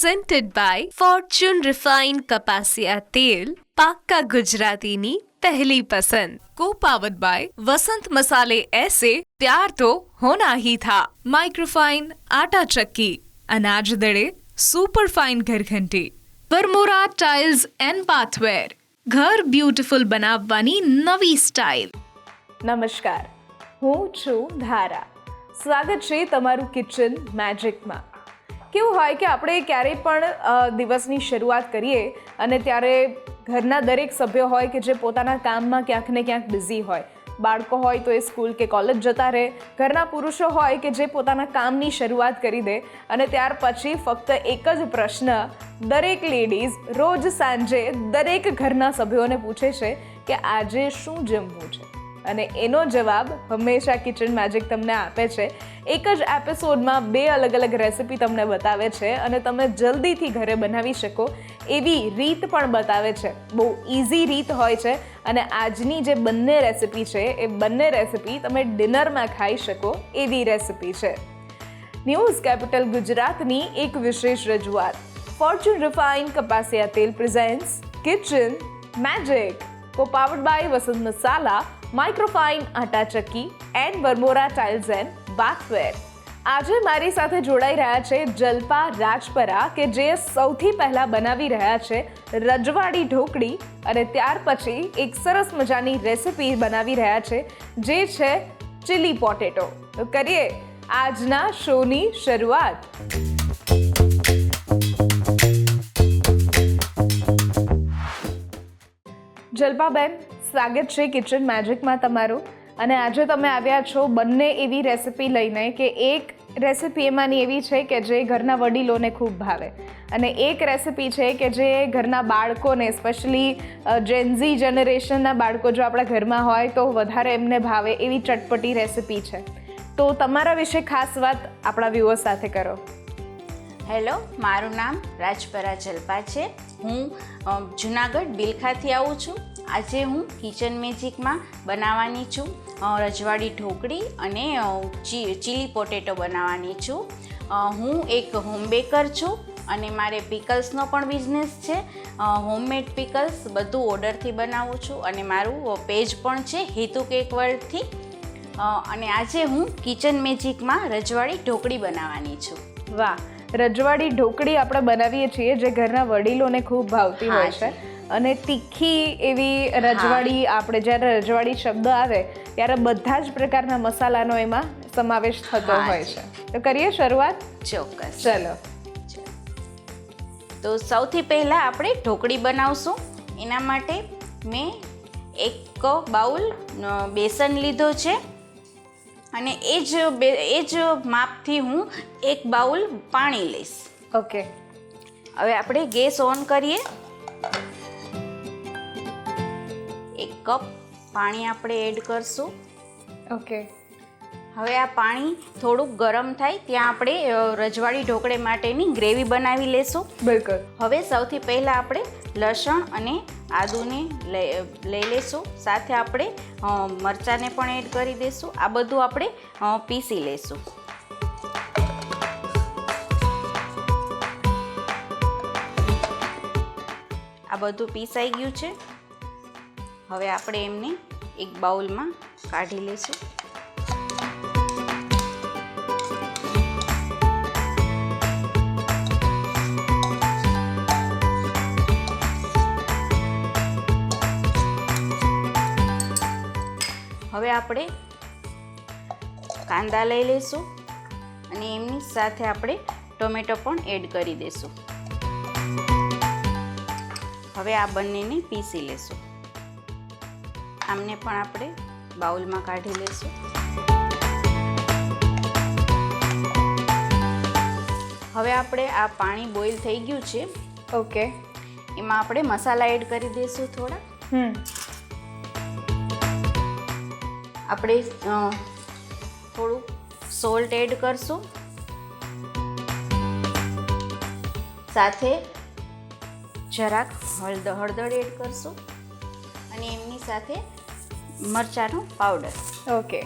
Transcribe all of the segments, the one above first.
presented by Fortune Refined કપાસિયા તેલ, પાક્કા ગુજરાતીની પહેલી પસંદ. Co-powered by वसंत मसाले ऐसे प्यार तो होना ही था. माइक्रोफाइन आटा चक्की, अनाज दड़े super fine घरघंटी. Varmora tiles and bathware, ઘર બ્યુટીફુલ બનાવવાની નવી સ્ટાઇલ. નમસ્કાર, હું છું ધારા. સ્વાગત છે તમારું કિચન મેજિકમાં. કેવું હોય કે આપણે ક્યારેય પણ દિવસની શરૂઆત કરીએ અને ત્યારે ઘરના દરેક સભ્યો હોય કે જે પોતાના કામમાં ક્યાંક ને ક્યાંક બિઝી હોય. બાળકો હોય તો એ સ્કૂલ કે કોલેજ જતા રહે, ઘરના પુરુષો હોય કે જે પોતાના કામની શરૂઆત કરી દે અને ત્યાર પછી ફક્ત એક જ પ્રશ્ન દરેક લેડીઝ રોજ સાંજે દરેક ઘરના સભ્યોને પૂછે છે કે આજે શું જમવું છે, અને એનો જવાબ હંમેશા કિચન મેજિક તમને આપે છે. એક જ એપિસોડમાં 2 અલગ અલગ રેસિપી તમને બતાવે છે અને તમે જલ્દીથી ઘરે બનાવી શકો એવી રીત પણ બતાવે છે. બહુ ઇઝી રીત હોય છે અને આજની જે બંને રેસિપી છે એ બંને રેસિપી તમે ડિનરમાં ખાઈ શકો એવી રેસિપી છે. ન્યૂઝ કેપિટલ ગુજરાતની એક વિશેષ રજૂઆત. ફોર્ચ્યુન રિફાઇન્ડ કપાસિયા તેલ presents kitchen magic, co-powered by Vasant Masala, Microfine atta chakki and Varmora tiles and bathware. આજે મારી સાથે જોડાઈ રહ્યા છે જલ્પા રાજપરા, કે જે સૌથી પહેલા બનાવી રહ્યા છે રજવાડી ઢોકળી અને ત્યાર પછી એક સરસ મજાની રેસિપી બનાવી રહ્યા છે જે છે ચીલી પોટેટો. તો કરીએ આજના શોની શરૂઆત. જલ્પાબેન, સ્વાગત છે કિચન મેજિકમાં તમારું. અને આજે તમે આવ્યા છો બંને એવી રેસિપી લઈને કે એક રેસિપી એમાંની એવી છે કે જે ઘરના વડીલોને ખૂબ ભાવે અને એક રેસિપી છે કે જે ઘરના બાળકોને, સ્પેશિયલી જેનઝી જનરેશનના બાળકો જો આપણા ઘરમાં હોય તો વધારે એમને ભાવે એવી ચટપટી રેસિપી છે. તો તમારા વિશે ખાસ વાત આપણા વ્યુઅર્સ સાથે કરો. હેલો, મારું નામ રાજપરા જલ્પા છે. હું જુનાગઢ બિલખાથી આવું છું. આજે હું કિચન મેજિકમાં બનાવવાની છું રજવાડી ઢોકળી અને ચીલી પોટેટો બનાવવાની છું. હું એક હોમ બેકર છું અને મારે પિકલ્સનો પણ બિઝનેસ છે. હોમમેડ પિકલ્સ બધું ઓર્ડરથી બનાવું છું અને મારું પેજ પણ છે હેતુ કેક વર્લ્ડથી. અને આજે હું કિચન મેજિકમાં રજવાડી ઢોકળી બનાવવાની છું. વાહ, રજવાડી ઢોકળી આપણે બનાવીએ છીએ જે ઘરના વડીલોને ખૂબ ભાવતી હોય છે અને તીખી એવી રજવાડી. આપણે જ્યારે રજવાડી શબ્દ આવે ત્યારે બધા જ પ્રકારના મસાલાનો એમાં સમાવેશ થતો હોય છે. તો કરીએ શરૂઆત. ચોક્કસ, ચલો. તો સૌથી પહેલાં આપણે ઢોકળી બનાવશું. એના માટે મેં 1 બાઉલ બેસન લીધો છે અને એ જ માપથી હું 1 બાઉલ પાણી લઈશ. ઓકે. હવે આપણે ગેસ ઓન કરીએ. 1 કપ પાણી આપણે એડ કરશું. ઓકે. હવે આ પાણી થોડુંક ગરમ થાય ત્યાં આપણે રજવાડી ઢોકળી માટેની ગ્રેવી બનાવી લેશું. બિલકુલ. હવે સૌથી પહેલાં આપણે લસણ અને આદુને લઈ લેશું. સાથે આપણે મરચાંને પણ એડ કરી દઈશું. આ બધું આપણે પીસી લેશું. આ બધું પીસાઈ ગયું છે. હવે આપણે એમને એક બાઉલમાં કાઢી લઈશું. હવે આપણે કાંદા લઈ લઈશું અને એમની સાથે આપણે ટોમેટો પણ એડ કરી દઈશું. હવે આ બંનેને પીસી લેશું. આમને પણ આપણે બાઉલમાં કાઢી લઈશું. હવે આપણે આ પાણી બોઇલ થઈ ગયું છે. ઓકે. એમાં આપણે મસાલા એડ કરી દઈશું થોડા. આપણે થોડું સોલ્ટ એડ કરશું. સાથે જરાક હળદર એડ કરશું અને એમની સાથે મરચાંનો પાવડર. ઓકે.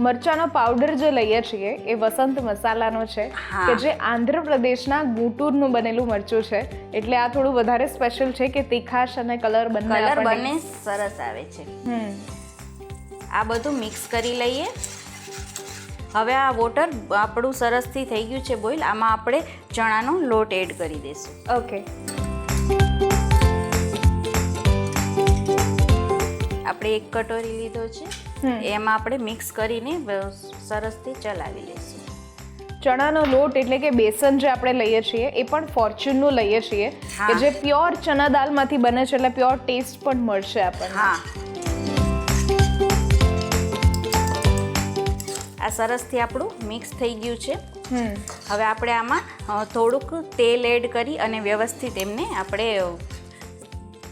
મરચાંનો પાવડર જે લઈએ છીએ એ વસંત મસાલાનો છે હા. કે જે આંધ્રપ્રદેશના ગુંટૂરનું બનેલું મરચું છે, એટલે આ થોડું વધારે સ્પેશિયલ છે કે તીખાશ અને કલર બંને કલર આપણને- બંને સરસ આવે છે. હમ આ બધું મિક્સ કરી લઈએ. હવે આ વોટર આપણું સરસથી થઈ ગયું છે બોઇલ. આમાં આપણે ચણાનો લોટ એડ કરી દઈશું. ઓકે. આપણે એક કટોરી લીધો છે, એમાં આપણે મિક્સ કરીને સરસથી ચલાવી લઈશું. ચણાનો લોટ એટલે કે બેસન જે આપણે લઈએ છીએ એ પણ ફોર્ચ્યુનનું લઈએ છીએ હા. કે જે પ્યોર ચણા દાલમાંથી બને છે, એટલે પ્યોર ટેસ્ટ પણ મળશે આપણને. હા, આ સરસથી આપણું મિક્સ થઈ ગયું છે. હવે આપણે આમાં થોડુંક તેલ એડ કરી અને વ્યવસ્થિત એમને આપણે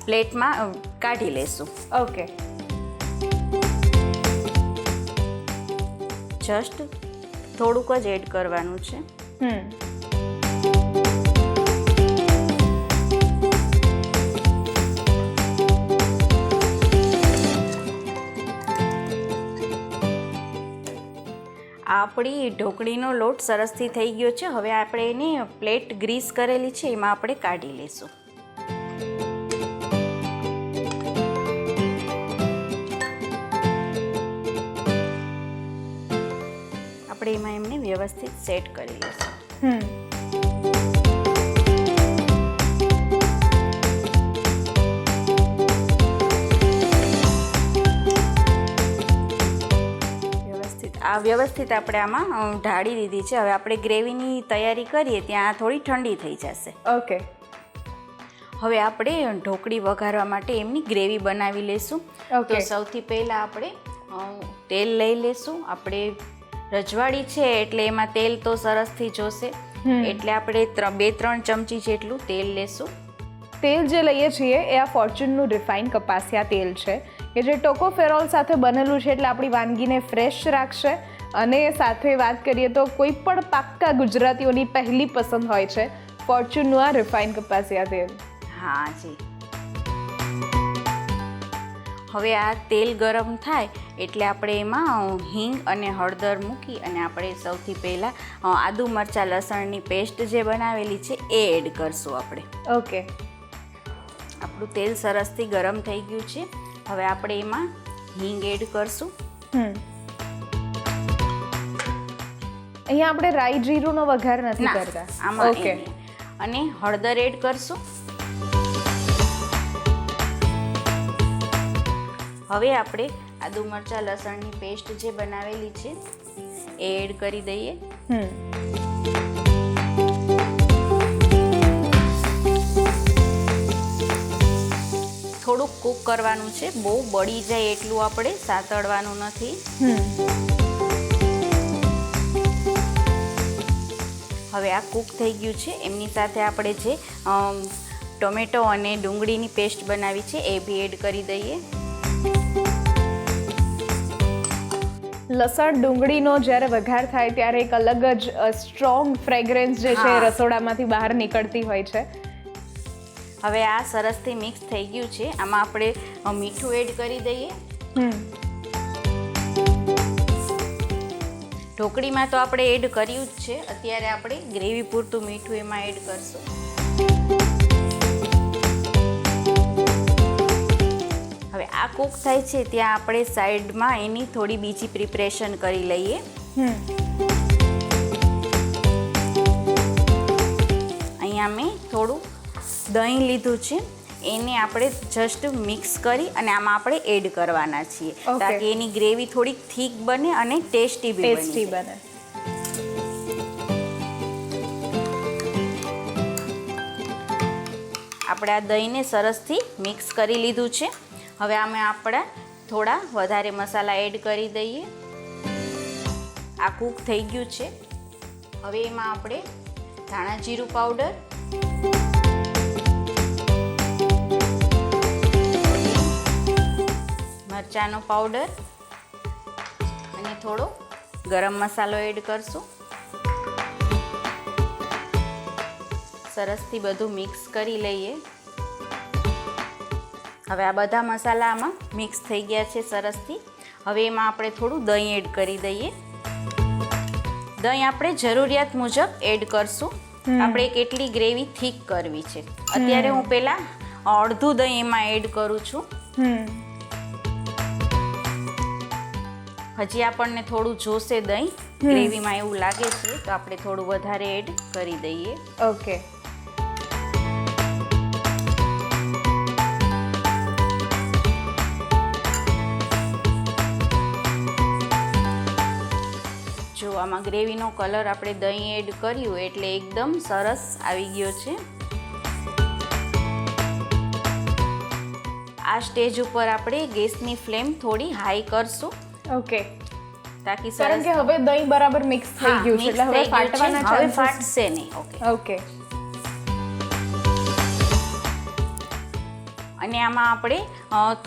પ્લેટમાં કાઢી લઈશું. ઓકે. જસ્ટ થોડુંક જ એડ કરવાનું છે. આપણી ઢોકળીનો લોટ સરસથી થઈ ગયો છે. હવે આપણે એની પ્લેટ ગ્રીસ કરેલી છે એમાં આપણે કાઢી લઈશું. આપણે એમાં એમને વ્યવસ્થિત સેટ કરી લઈશું. વ્યવસ્થિત આપણે આમાં ઢાળી દીધી છે. હવે આપણે ગ્રેવીની તૈયારી કરીએ ત્યાં થોડી ઠંડી થઈ જશે. ઓકે. હવે આપણે ઢોકળી વઘારવા માટે એમની ગ્રેવી બનાવી લઈશું. Okay. તો સૌથી પહેલાં આપણે તેલ લઈ લઈશું. આપણે રજવાડી છે એટલે એમાં તેલ તો સરસથી જોશે, એટલે આપણે 2-3 ચમચી જેટલું તેલ લેશું. તેલ જે લઈએ છીએ એ આ ફોર્ચ્યુનનું રિફાઇન્ડ કપાસિયા તેલ છે કે જે ટોકોફેરોલ સાથે બનેલું છે, એટલે આપણી વાનગીને ફ્રેશ રાખશે. અને સાથે વાત કરીએ તો કોઈ પણ પાક્કા ગુજરાતીઓની પહેલી પસંદ હોય છે ફોર્ચ્યુનનું આ રિફાઇન્ડ કપાસિયા તેલ. હા જી. હવે આ તેલ ગરમ થાય એટલે આપણે એમાં હિંગ અને હળદર મૂકી અને આપણે સૌથી પહેલાં આદુ મરચાં લસણની પેસ્ટ જે બનાવેલી છે એ એડ કરશું આપણે. ઓકે. આપણું તેલ સરસથી ગરમ થઈ ગયું છે. હવે આપણે એમાં હિંગ એડ કરશું. અહીંયા આપણે રાઈ જીરુંનો વઘાર નથી કરતા. આમાં ઓકે. અને હળદર એડ કરશું. હવે આપણે આદુ મરચાં લસણની પેસ્ટ જે બનાવેલી છે એ એડ કરી દઈએ. થોડુંક કૂક કરવાનું છે, બહુ બળી જાય એટલું આપણે સાતળવાનું નથી. હવે આ કૂક થઈ ગયું છે. એમની સાથે આપણે જે ટોમેટો અને ડુંગળીની પેસ્ટ બનાવી છે એ બી એડ કરી દઈએ. લસણ ડુંગળીનો જ્યારે વઘાર થાય ત્યારે એક અલગ જ સ્ટ્રોંગ ફ્રેગ્રન્સ જે છે હા. રસોડામાંથી બહાર નીકળતી હોય છે. હવે આ સરસથી મિક્સ થઈ ગયું છે. આમાં આપણે મીઠું એડ કરી દઈએ. ઢોકળીમાં તો આપણે એડ કર્યું જ છે. અત્યારે આપણે ગ્રેવી પૂરતું મીઠું એમાં એડ કરશું. હવે આ કૂક થાય છે ત્યાં આપણે સાઈડમાં એની થોડી બીજી પ્રિપરેશન કરી લઈએ. અહીંયા મેં થોડું દહીં લીધું છે, એને આપણે જસ્ટ મિક્સ કરી અને આમાં આપણે એડ કરવાના છીએ. Okay. તાકી એની ગ્રેવી થોડીક થીક બને અને ટેસ્ટી બી બને. આપણે આ દહીંને સરસથી મિક્સ કરી લીધું છે. હવે આમાં આપણે થોડા વધારે મસાલા એડ કરી દઈએ. આ કૂક થઈ ગયું છે. હવે એમાં આપણે ધાણા જીરું પાવડર, મરચાંનો પાવડર અને થોડો ગરમ મસાલો એડ કરશું. સરસથી બધું મિક્સ કરી લઈએ. હવે આ બધા મસાલા આમાં મિક્સ થઈ ગયા છે સરસથી. હવે એમાં આપણે થોડું દહીં એડ કરી દઈએ. દહીં આપણે જરૂરિયાત મુજબ એડ કરશું. આપણે કેટલી ગ્રેવી થીક કરવી છે. અત્યારે હું પહેલાં અડધું દહીં એમાં એડ કરું છું. હજી આપણને થોડું જોશે દહીં ગ્રેવીમાં એવું લાગે છે તો આપણે થોડું વધારે એડ કરી દઈએ. ઓકે. જો આમાં ગ્રેવીનો કલર આપણે દહીં એડ કર્યું એટલે એકદમ સરસ આવી ગયો છે. આ સ્ટેજ ઉપર આપણે ગેસની ફ્લેમ થોડી હાઈ કરશું. ઓકે. તાકી કારણ કે હવે દહીં બરાબર મિક્સ થઈ ગયું છે એટલે હવે ફાટવાના હવે ચાન્સીસ ફાટશે નહીં. ઓકે. ઓકે. અને આમાં આપણે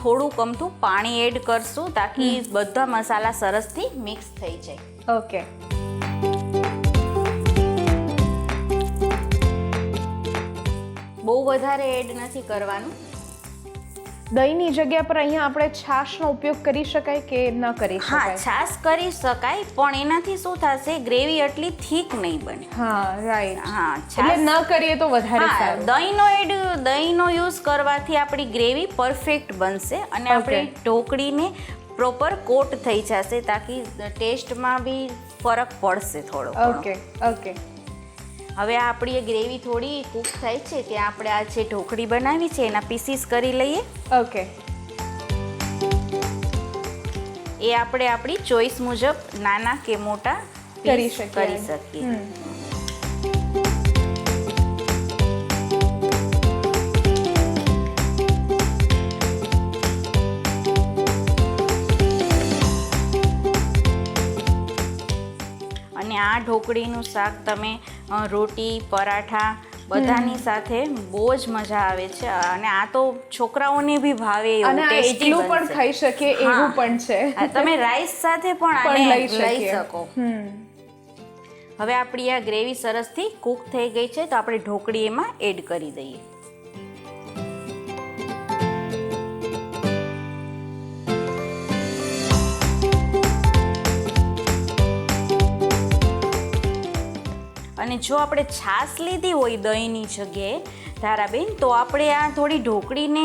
થોડું કમતું પાણી એડ કરશું તાકી બધા મસાલા સરસથી મિક્સ થઈ જાય. ઓકે. બહુ વધારે એડ નથી કરવાનું. દહીંની જગ્યા પર અહીંયા આપણે છાશનો ઉપયોગ કરી શકાય કે ન કરી હા, શકાય? છાશ કરી શકાય પણ એનાથી શું થશે ગ્રેવી એટલી થીક નહીં બને. હા, રાઈટ. હા, એટલે ન કરીએ તો વધારે હા, સારું. દહીંનો યુઝ કરવાથી આપણી ગ્રેવી પરફેક્ટ બનશે અને આપણે ઢોકળીને પ્રોપર કોટ થઈ જશે તાકી ટેસ્ટમાં બી ફરક પડશે થોડો. ઓકે. ઓકે. હવે આપણી ગ્રેવી થોડી કૂક થાય છે ત્યાં આપણે આ જે ઢોકળી બનાવી છે એના પીસીસ કરી લઈએ. ઓકે. એ આપણે આપણી ચોઈસ મુજબ નાના કે મોટા કરી કરી શકીએ. શકીએ. અને આ ઢોકળીનું શાક તમે રોટી પરાઠા બધાની સાથે બહુ જ મજા આવે છે અને આ તો છોકરાઓને બી ભાવે એવું અને આ ટેસ્ટી એકલું પણ ખાઈ શકીએ એવું પણ છે. તમે રાઈસ સાથે પણ આને લઈ લઈ શકીએ. શકો. હવે આપણી આ ગ્રેવી સરસથી કૂક થઈ ગઈ છે તો આપણે ઢોકળી એમાં એડ કરી દઈએ. અને જો આપણે છાશ લીધી હોય દહીંની જગ્યાએ ધારાબેન તો આપણે આ થોડી ઢોકળીને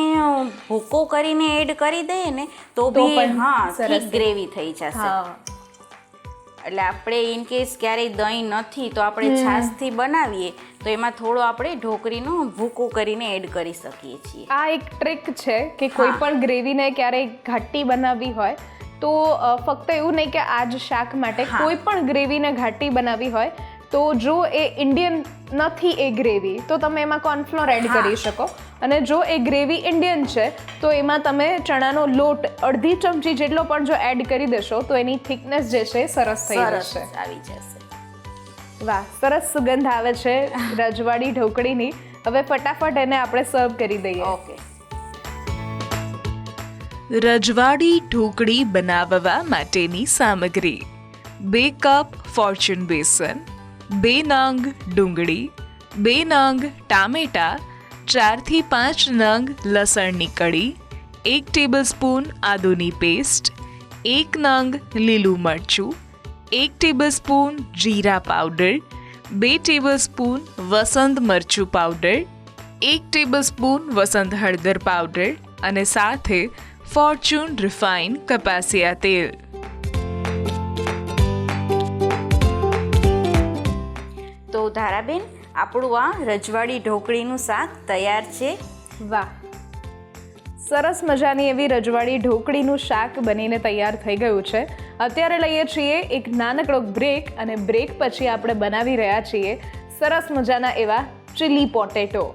ભૂકો કરીને એડ કરી દઈએ ને તો બી પણ હા સરસ. થીક ગ્રેવી થઈ જશે. હા. એટલે આપણે ઇન કેસ ક્યારેય દહીં નથી તો આપણે છાશથી બનાવીએ તો એમાં થોડો આપણે ઢોકળીનો ભૂકો કરીને એડ કરી શકીએ છીએ. આ એક ટ્રીક છે કે કોઈ પણ ગ્રેવીને ક્યારેય ઘાટી બનાવવી હોય તો ફક્ત એવું નહીં કે આ જ શાક માટે કોઈ પણ ગ્રેવીને ઘાટી બનાવવી હોય તો જો એ ઇન્ડિયન નથી એ ગ્રેવી તો તમે એમાં કોર્નફ્લોર એડ કરી શકો અને જો એ ગ્રેવી ઇન્ડિયન છે તો એમાં તમે ચણાનો લોટ અડધી ચમચી જેટલો પણ જો એડ કરી દેશો તો એની થિકનેસ જે છે સરસ થઈ સરસ જશે. આવી જશે. વાહ, સરસ સુગંધ આવે છે રજવાડી ઢોકળીની. હવે ફટાફટ એને આપણે સર્વ કરી દઈએ. ઓકે. રજવાડી ઢોકળી બનાવવા માટેની સામગ્રી: 2 કપ ફોર્ચ્યુન બેસન, 2 નંગ ડુંગળી, 2 નંગ ટામેટા, 4 થી 5 નંગ લસણની કળી, 1 ટેબલસ્પૂન આદુની પેસ્ટ, 1 નંગ લીલું મરચું, 1 ટેબલસ્પૂન જીરા પાવડર, 2 ટેબલસ્પૂન વસંત મરચું પાવડર, 1 ટેબલસ્પૂન વસંત હળદર પાવડર અને સાથે ફોર્ચ્યુન રિફાઇન કપાસિયા તેલ. તો ધારાબેન આપણું આ રજવાડી ઢોકળીનું શાક તૈયાર છે. વાહ, સરસ મજાની એવી રજવાડી ઢોકળીનું શાક બનીને તૈયાર થઈ ગયું છે. અત્યારે લઈએ છીએ એક નાનકડો બ્રેક અને બ્રેક પછી આપણે બનાવી રહ્યા છીએ સરસ મજાના એવા chilli potato.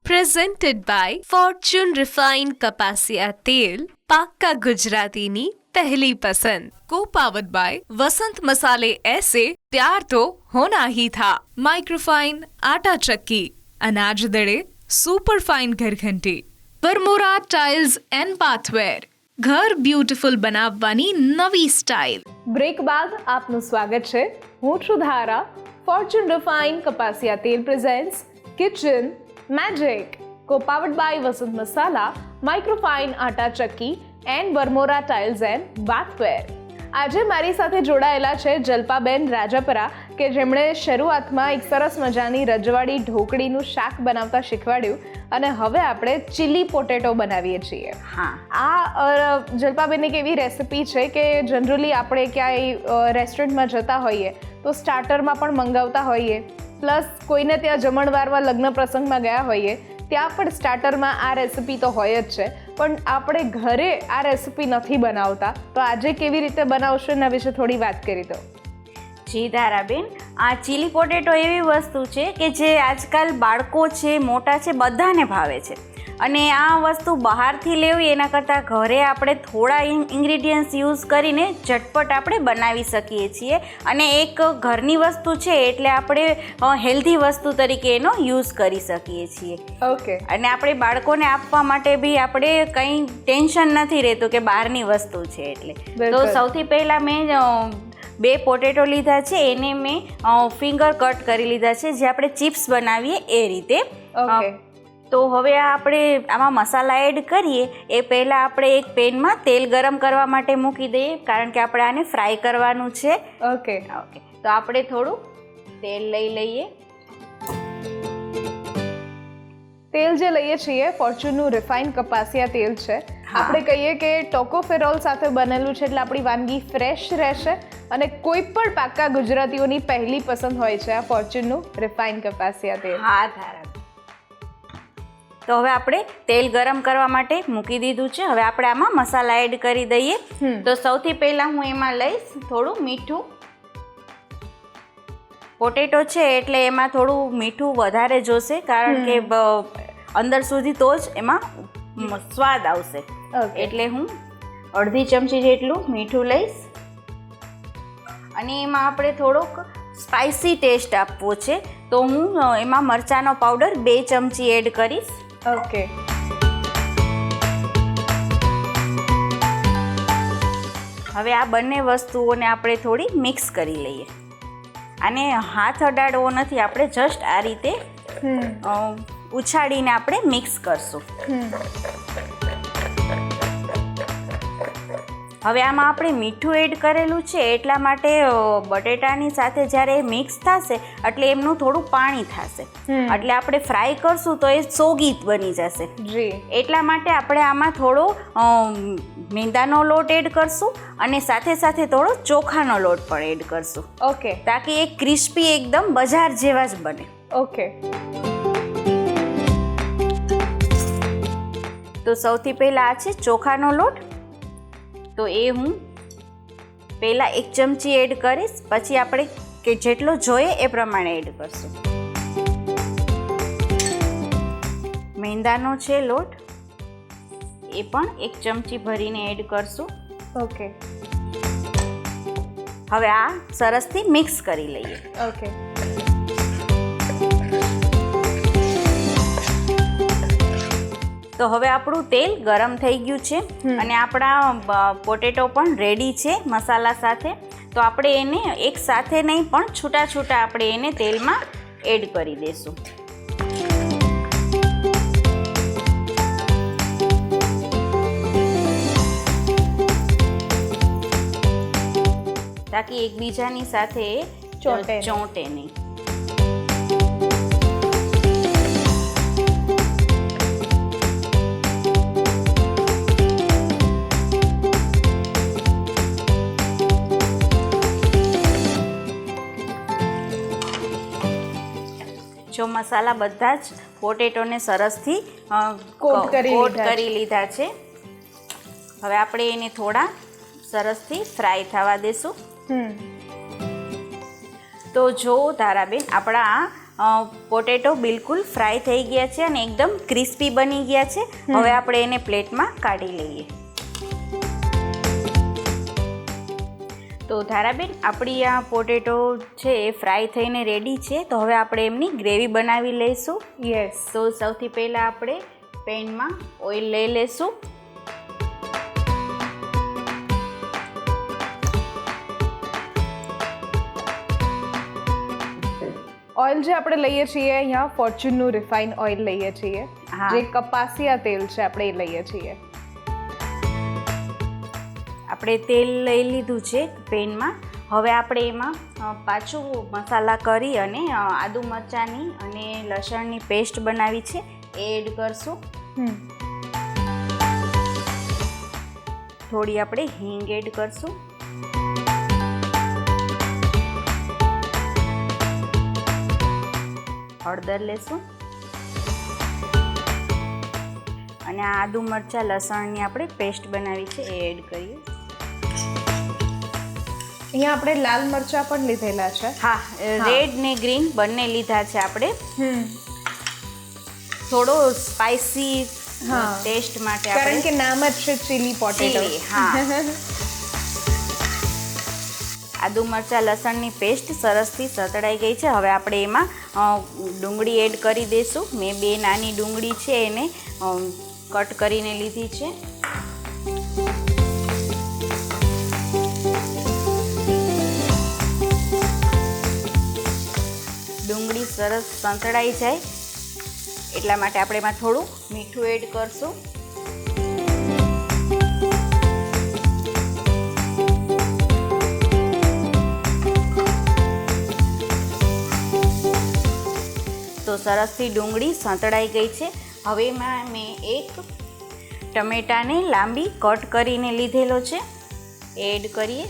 Presented by Fortune Refined Kapasia Tel, પાક્કા ગુજરાતીની પહેલી પસંદ. Co-powered by वसंत मसाले ऐसे प्यार तो होना ही था. माइक्रोफाइन आटा चक्की, अनाज दड़े सुपर फाइन घरघंटी, वरमोरा टाइल्स एंड बाथवेर, ઘર બ્યુટીફુલ બનાવવાની નવી સ્ટાઇલ. બ્રેક બાદ આપનું સ્વાગત છે. હું છું ધારા. Fortune Refined Kapasia Tel presents Kitchen Magic, co-powered by Vasant Masala, Microfine Atta Chakki and Varmora Tiles and Bathware. આજે મારી સાથે જોડાયેલા છે જલ્પાબેન રાજપરા કે જેમણે શરૂઆતમાં એક સરસ મજાની રજવાડી ઢોકળીનું શાક બનાવતા શીખવાડ્યું અને હવે આપણે ચીલી પોટેટો બનાવીએ છીએ. આ જલ્પાબેન એક એવી રેસિપી છે કે જનરલી આપણે ક્યાંય રેસ્ટોરન્ટમાં જતા હોઈએ તો સ્ટાર્ટરમાં પણ મંગાવતા હોઈએ, પ્લસ કોઈને ત્યાં જમણવારમાં લગ્ન પ્રસંગમાં ગયા હોઈએ ત્યાં પણ સ્ટાર્ટરમાં આ રેસિપી તો હોય જ છે, પણ આપણે ઘરે આ રેસિપી નથી બનાવતા. તો આજે કેવી રીતે બનાવશો એના વિશે થોડી વાત કરી દો. જી ધારાબેન, આ ચીલી પોટેટો એવી વસ્તુ છે કે જે આજકાલ બાળકો છે, મોટા છે, બધાને ભાવે છે. અને આ વસ્તુ બહારથી લેવી એના કરતાં ઘરે આપણે થોડા ઇન્ગ્રીડિયન્ટ્સ યુઝ કરીને ઝટપટ આપણે બનાવી શકીએ છીએ. અને એક ઘરની વસ્તુ છે એટલે આપણે હેલ્ધી વસ્તુ તરીકે એનો યુઝ કરી શકીએ છીએ. ઓકે. અને આપણે બાળકોને આપવા માટે બી આપણે કંઈ ટેન્શન નથી રહેતું કે બહારની વસ્તુ છે એટલે. તો સૌથી પહેલાં મેં 2 પોટેટો લીધા છે, એને મેં ફિંગર કટ કરી લીધા છે, જે આપણે ચિપ્સ બનાવીએ એ રીતે. ઓકે. તો હવે આપણે આમાં મસાલા એડ કરીએ એ પહેલાં આપણે એક પેનમાં તેલ ગરમ કરવા માટે મૂકી દઈએ, કારણ કે આપણે આને ફ્રાય કરવાનું છે. ઓકે. તો આપણે થોડું તેલ લઈ લઈએ. તેલ જે લઈએ છીએ ફોર્ચ્યુનનું રિફાઇન્ડ કપાસિયા તેલ છે. આપણે કહીએ કે ટોકોફેરોલ સાથે બનેલું છે એટલે આપણી વાનગી ફ્રેશ રહેશે અને કોઈ પણ પાક્કા ગુજરાતીઓની પહેલી પસંદ હોય છે આ ફોર્ચ્યુનનું રિફાઇન્ડ કપાસિયા તેલ. હા ધારા. તો હવે આપણે તેલ ગરમ કરવા માટે મૂકી દીધું છે. હવે આપણે આમાં મસાલા એડ કરી દઈએ. તો સૌથી પહેલાં હું એમાં લઈશ થોડું મીઠું. પોટેટો છે એટલે એમાં થોડું મીઠું વધારે જોશે, કારણ કે અંદર સુધી તો જ એમાં સ્વાદ આવશે. એટલે હું અડધી ચમચી જેટલું મીઠું લઈશ. અને એમાં આપણે થોડોક સ્પાઇસી ટેસ્ટ આપવો છે તો હું એમાં મરચાંનો પાવડર 2 ચમચી એડ કરીશ. ઓકે. હવે આ બંને વસ્તુઓને આપણે થોડી મિક્સ કરી લઈએ. આને હાથ અડાડવો નથી, આપણે જસ્ટ આ રીતે ઉછાળીને આપણે મિક્સ કરશું. હવે આમાં આપણે મીઠું એડ કરેલું છે એટલા માટે બટેટાની સાથે જ્યારે મિક્સ થશે એટલે એમનું થોડું પાણી થશે, એટલે આપણે ફ્રાય કરશું તો એ સોગી બની જશે. જી. એટલા માટે આપણે આમાં થોડો મેંદાનો લોટ એડ કરશું અને સાથે સાથે થોડો ચોખાનો લોટ પણ એડ કરશું. ઓકે. તાકી એ ક્રિસ્પી એકદમ બજાર જેવા જ બને. ઓકે. તો સૌથી પહેલાં આ છે ચોખાનો લોટ. તો એ હું પહેલાં 1 ચમચી એડ કરીશ, પછી આપણે કે જેટલો જોઈએ એ પ્રમાણે એડ કરશું. મેંદાનો છે લોટ, એ પણ 1 ચમચી ભરીને એડ કરશું. ઓકે. હવે આ સરસથી મિક્સ કરી લઈએ. ઓકે. તો હવે આપણું તેલ ગરમ થઈ ગયું છે અને આપણા પોટેટો પણ રેડી છે મસાલા સાથે. તો આપણે એને એક સાથે નહીં પણ છૂટા છૂટા આપણે એને તેલમાં એડ કરી દઈશું. તાકી એકબીજાની સાથે ચોંટે નહીં. જો મસાલા બધા જ પોટેટોને સરસથી કોટ કરી લીધા છે. હવે આપણે એને થોડા સરસથી ફ્રાય થવા દેશું. તો જો ધારાબેન, આપણા પોટેટો બિલકુલ ફ્રાય થઈ ગયા છે અને એકદમ ક્રિસ્પી બની ગયા છે. હવે આપણે એને પ્લેટમાં કાઢી લઈએ. તો ધારાબેન, આપણી આ પોટેટો છે એ ફ્રાય થઈને રેડી છે. તો હવે આપણે એમની ગ્રેવી બનાવી લઈશું. યસ. તો સૌથી પહેલાં આપણે પેનમાં ઓઇલ લઈ લઈશું. ઓઇલ જે આપણે લઈએ છીએ અહીંયા ફોર્ચ્યુનનું રિફાઇન ઓઇલ લઈએ છીએ, હા. જે કપાસિયા તેલ છે આપણે એ લઈએ છીએ. આપણે તેલ લઈ લીધું છે પેનમાં. હવે આપણે એમાં પાછું મસાલા કરી અને આદુ મરચાંની અને લસણની પેસ્ટ બનાવી છે એ એડ કરશું. થોડી આપણે હિંગ એડ કરશું. હળદર લેશું અને આ આદુ મરચાં લસણની આપણે પેસ્ટ બનાવી છે એ એડ કરીએ. અહીંયા આપણે લાલ મરચાં પણ લીધેલા છે. હા, રેડ ને ગ્રીન બંને લીધા છે આપણે. થોડો સ્પાઇસી ટેસ્ટ માટે કારણ કે નામ જ છે ચીલી પોટેટો. હા. આદુ મરચાં લસણની પેસ્ટ સરસથી સતળાઈ ગઈ છે. હવે આપણે એમાં ડુંગળી એડ કરી દઈશું. મેં 2 નાની ડુંગળી છે એને કટ કરીને લીધી છે. ડુંગળી સરસ સંતળાઈ જાય એટલા માટે આપણે એમાં થોડું મીઠું એડ કરશું. તો સરસથી ડુંગળી સંતળાઈ ગઈ છે. હવે એમાં મેં એક ટમેટાને લાંબી કટ કરીને લીધેલો છે એડ કરીએ.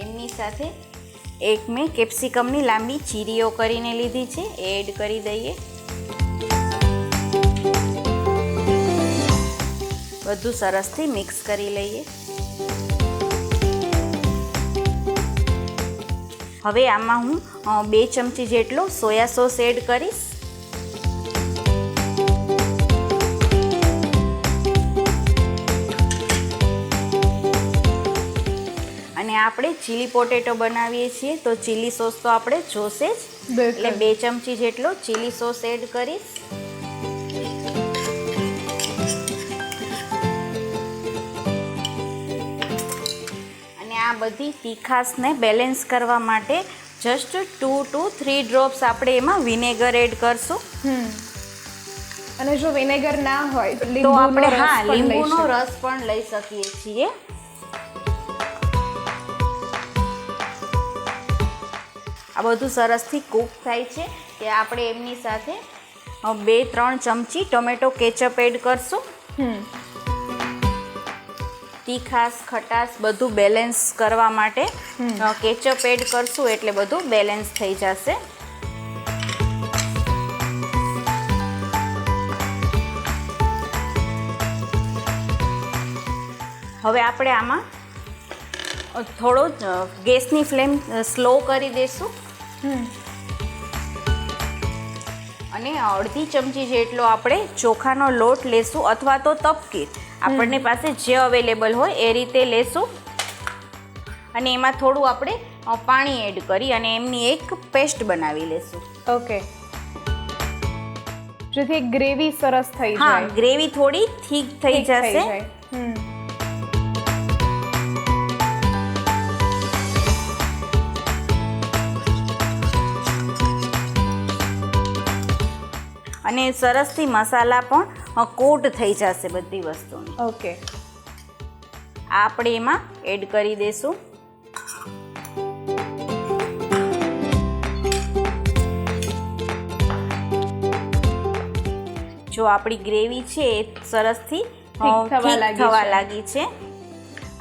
એમની સાથે એક મેં કેપ્સિકમની લાંબી ચીરીઓ કરીને લીધી છે એડ કરી દઈએ. બધું સરસથી મિક્સ કરી લઈએ. હવે આમાં હું 2 ચમચી જેટલો સોયા સોસ એડ કરીશ. અને આપણે ચીલી પોટેટો બનાવીએ છીએ તો ચીલી સોસ તો આપણે જોશે જ, એટલે 2 ચમચી જેટલો ચીલી સોસ એડ કરીશ. અને આ બધી તીખાશને બેલેન્સ કરવા માટે જસ્ટ 2 to 3 ડ્રોપ્સ આપણે એમાં વિનેગર એડ કરશું. અને જો વિનેગર ના હોય તો આપણે લીંબુનો રસ પણ લઈ શકીએ છીએ. આ બધું સરસથી કૂક થાય છે કે આપણે એમની સાથે 2-3 ચમચી ટોમેટો કેચઅપ એડ કરશું. તીખાશ ખટાશ બધું બેલેન્સ કરવા માટે કેચઅપ એડ કરશું એટલે બધું બેલેન્સ થઈ જશે. હવે આપણે આમાં થોડો ગેસની ફ્લેમ સ્લો કરી દઈશું અને અડધી ચમચી જેટલો આપણે ચોખાનો લોટ લેશું અથવા તો તપકી, આપણને પાસે જે અવેલેબલ હોય એ રીતે લેશું. અને એમાં થોડું આપણે પાણી એડ કરી અને એમની એક પેસ્ટ બનાવી લેશું. ઓકે, જેથી ગ્રેવી સરસ થઈ જાય. હા, ગ્રેવી થોડી થીક થઈ જશે. અને સરસથી મસાલા પણ કોટ થઈ જશે બધી વસ્તુને. ઓકે, આપણે એમાં એડ કરી દઈશું. જો આપણી ગ્રેવી છે એ સરસથી થવા લાગી છે.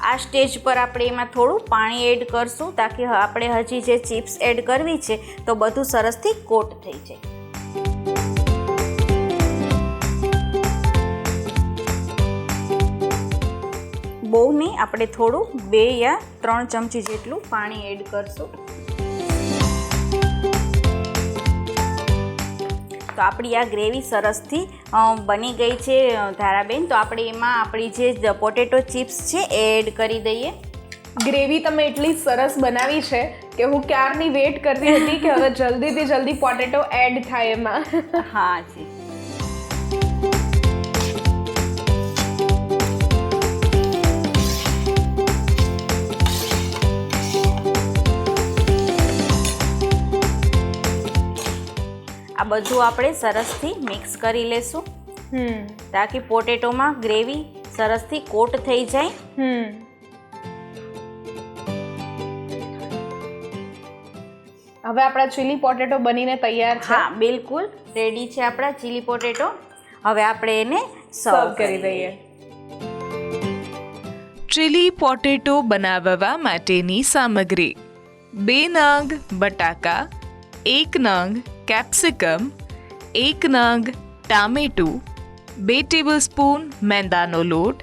આ સ્ટેજ પર આપણે એમાં થોડું પાણી એડ કરશું તાકી આપણે હજી જે ચિપ્સ એડ કરવી છે તો બધું સરસથી કોટ થઈ જાય. બહુ નહીં, આપણે થોડું 2 યા 3 ચમચી જેટલું પાણી એડ કરશું. તો આપણી આ ગ્રેવી સરસથી બની ગઈ છે ધારાબેન. તો આપણે એમાં આપણી જે પોટેટો ચિપ્સ છે એ એડ કરી દઈએ. ગ્રેવી તમે એટલી સરસ બનાવી છે કે હું ક્યારની વેટ કરતી હતી કે હવે જલ્દીથી જલ્દી પોટેટો એડ થાય એમાં. હા જી. આ બધું આપણે સરસથી મિક્સ કરી લેશું તાકી પોટેટોમાં ગ્રેવી સરસથી કોટ થઈ જાય. હવે આપણા ચીલી પોટેટો બનીને તૈયાર છે. હા, બિલકુલ રેડી છે આપણા ચીલી પોટેટો. હવે આપણે એને સર્વ કરી દઈએ. ચીલી પોટેટો બનાવવા માટેની સામગ્રી: 2 નંગ બટાકા, 1 નંગ કેપ્સિકમ, 1 નંગ ટામેટું, 2 ટેબલસ્પૂન મેંદાનો લોટ,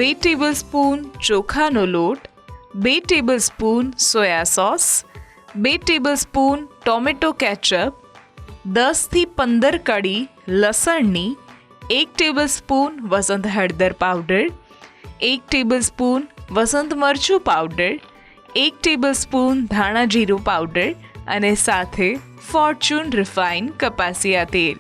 2 ટેબલસ્પૂન ચોખાનો લોટ, 2 tablespoon soya sauce, 2 tablespoon tomato ketchup, 10થી 15 કળી લસણની, 1 ટેબલસ્પૂન વસંત હળદર પાવડર, 1 ટેબલસ્પૂન વસંત મરચું પાવડર, 1 ટેબલસ્પૂન ધાણા જીરું પાવડર અને સાથે ફોર્ચ્યુન રિફાઇન કપાસિયા તેલ.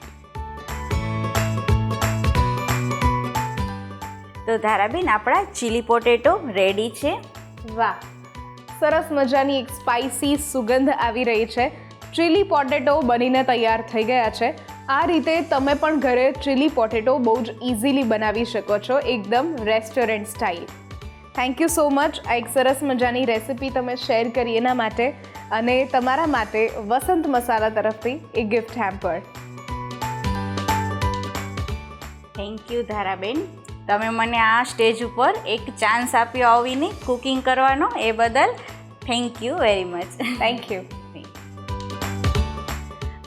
તો ધારાબેન આપણા ચીલી પોટેટો રેડી છે. વાહ, સરસ મજાની એક સ્પાઇસી સુગંધ આવી રહી છે. ચીલી પોટેટો બનીને તૈયાર થઈ ગયા છે. આ રીતે તમે પણ ઘરે ચીલી પોટેટો બહુ જ ઇઝીલી બનાવી શકો છો, એકદમ restaurant style. Thank you so much. આ એક સરસ મજાની રેસિપી તમે શેર કરી એના માટે, અને તમારા માટે વસંત મસાલા તરફથી એક gift hamper. Thank you Dharaben. તમે મને આ સ્ટેજ ઉપર એક ચાન્સ આપ્યો આવીને કુકિંગ કરવાનો, એ બદલ thank you very much. Thank you.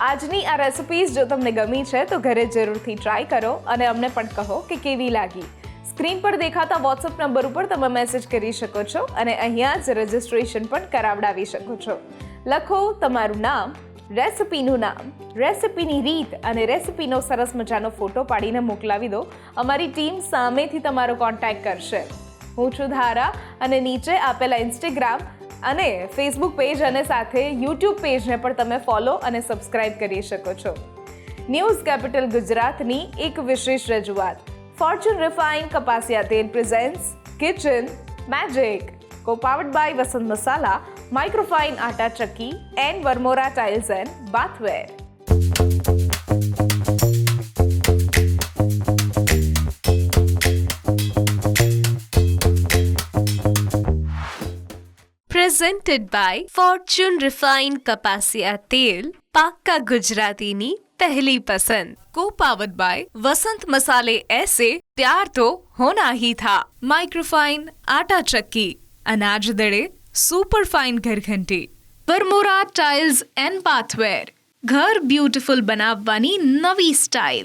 આજની આ રેસિપીઝ જો તમને ગમી છે તો ઘરે જરૂરથી ટ્રાય કરો અને અમને પણ કહો કે કેવી લાગી. સ્ક્રીન પર દેખાતા વોટ્સઅપ નંબર ઉપર તમે મેસેજ કરી શકો છો અને અહીંયા જ રજિસ્ટ્રેશન પણ કરાવડાવી શકો છો. લખો તમારું નામ, રેસિપીનું નામ, રેસિપીની રીત અને રેસિપીનો સરસ મજાનો ફોટો પાડીને મોકલાવી દો. અમારી ટીમ સામેથી તમારો કોન્ટેક્ટ કરશે. હું છું ધારા અને નીચે આપેલા ઇન્સ્ટાગ્રામ અને ફેસબુક પેજ અને સાથે યુટ્યુબ પેજને પણ તમે ફોલો અને સબસ્ક્રાઇબ કરી શકો છો. ન્યૂઝ કેપિટલ ગુજરાતની એક વિશેષ રજૂઆત ફોર્ચ્યુન રિફાઇન કપાસિયા તેલ presents kitchen magic, co-powered by Vasant Masala, Microfine atta chakki and Varmora tiles and bathware. Presented by Fortune Refined Kapasiya Tel, पाक्का गुजरातीनी पहली पसंद. Co-powered by वसंत मसाले ऐसे प्यार तो होना ही था. माइक्रोफाइन आटा चक्की, अनाज दड़े super fine घरघंटी, Varmora tiles and बाथवेर, घर ब्यूटीफुल बनावવાની નવી સ્ટાઇલ.